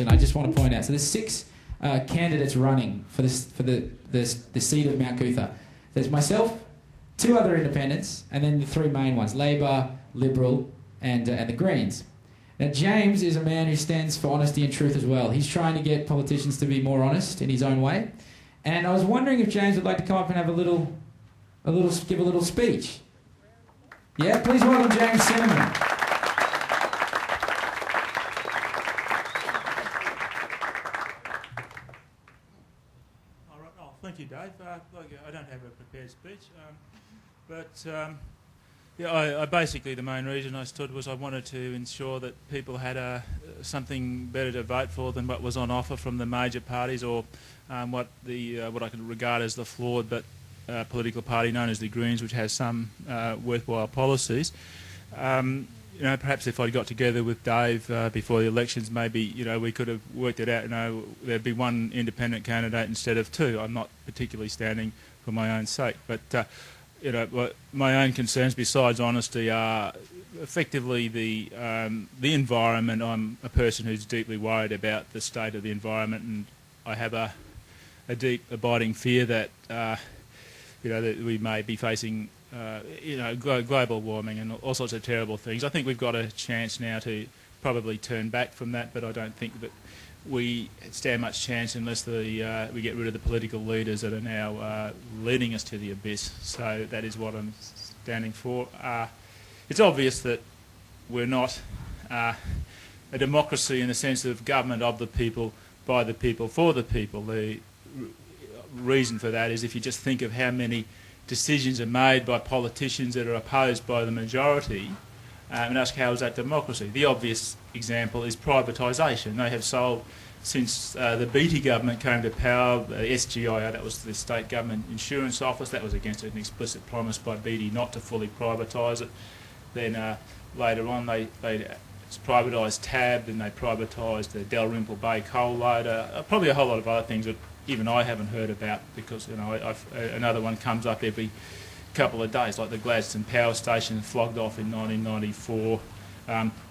election, I just want to point out, so there's 6 candidates running for the seat of Mount Cootha. There's myself, 2 other independents, and then the 3 main ones, Labor, Liberal, and the Greens. Now, James is a man who stands for honesty and truth as well. He's trying to get politicians to be more honest in his own way. And I was wondering if James would like to come up and have give a little speech. Yeah, please welcome James Sinnamon. Thank you, Dave. I don't have a prepared speech, I basically, the main reason I stood was I wanted to ensure that people had something better to vote for than what was on offer from the major parties, or what I could regard as the flawed but political party known as the Greens, which has some worthwhile policies. Perhaps if I got together with Dave before the elections, maybe we could have worked it out. There'd be 1 independent candidate instead of 2. I'm not particularly standing for my own sake, but my own concerns, besides honesty, are effectively the environment. I'm a person who's deeply worried about the state of the environment, and I have a deep abiding fear that that we may be facing global warming and all sorts of terrible things. I think we've got a chance now to probably turn back from that, but I don't think that we stand much chance unless we get rid of the political leaders that are now leading us to the abyss. So that is what I'm standing for. It's obvious that we're not a democracy in the sense of government of the people, by the people, for the people. The reason for that is if you just think of how many decisions are made by politicians that are opposed by the majority, and ask how is that democracy. The obvious example is privatisation. They have sold, since the Beattie government came to power, SGIO, that was the state government insurance office, that was against an explicit promise by Beattie not to fully privatise it. Then later on they privatised TAB, and they privatised the Dalrymple Bay coal loader, probably a whole lot of other things that even I haven't heard about, because another one comes up every couple of days, like the Gladstone Power Station flogged off in 1994.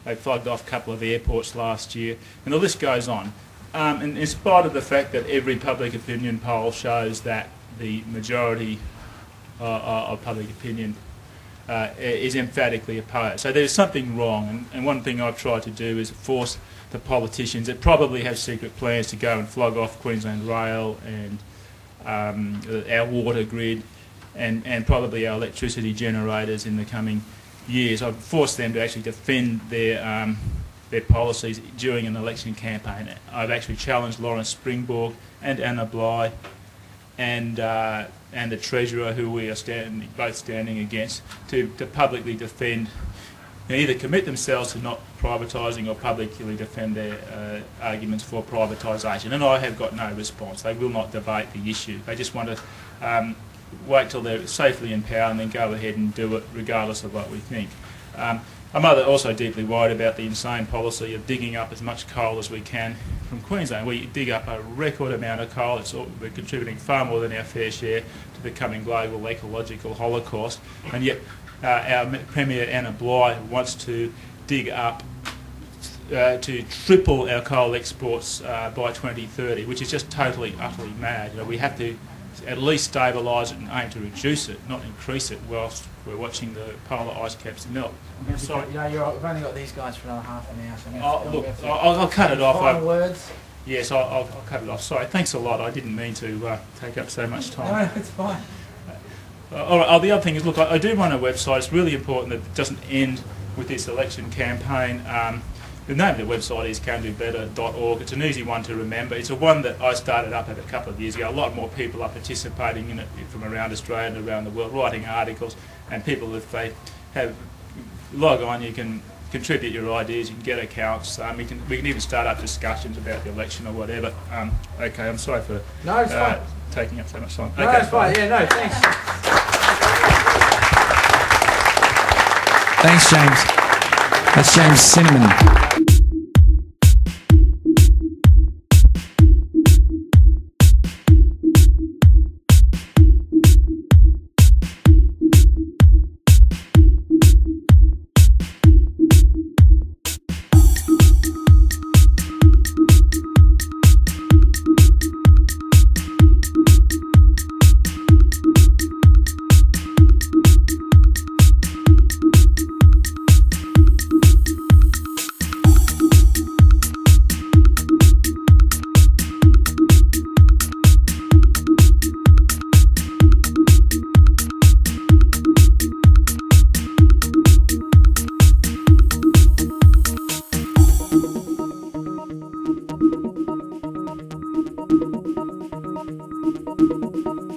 They flogged off a couple of airports last year, and the list goes on. And in spite of the fact that every public opinion poll shows that the majority of public opinion is emphatically opposed. So there's something wrong, and one thing I've tried to do is force the politicians that probably have secret plans to go and flog off Queensland Rail and our water grid and probably our electricity generators in the coming years. I've forced them to actually defend their policies during an election campaign. I've actually challenged Lawrence Springborg and Anna Bligh and the Treasurer, who we are both standing against, to publicly defend, either commit themselves to not privatising or publicly defend their arguments for privatisation. And I have got no response. They will not debate the issue. They just want to wait till they're safely in power and then go ahead and do it regardless of what we think. I'm also deeply worried about the insane policy of digging up as much coal as we can from Queensland. We dig up a record amount of coal. We're contributing far more than our fair share to the coming global ecological holocaust, and yet our Premier Anna Bligh wants to dig up to triple our coal exports by 2030, which is just totally, utterly mad. We have to at least stabilise it and aim to reduce it, not increase it, whilst we're watching the polar ice caps melt. Sorry. We've only got these guys for another half an hour. So I'll cut it off. Final words? Yes, I'll cut it off. Sorry, thanks a lot. I didn't mean to take up so much time. No, it's fine. All right, the other thing is, look, I do run a website. It's really important that it doesn't end with this election campaign. The name of the website is candobetter.org. It's an easy one to remember. It's a one that I started up a couple of years ago. A lot more people are participating in it from around Australia and around the world, writing articles. And people, if they have log on, you can contribute your ideas, you can get accounts. We can even start up discussions about the election or whatever. Okay, I'm sorry for taking up so much time. No, okay, it's fine. Yeah, no, thanks. Thanks, James. That's James Sinnamon. you.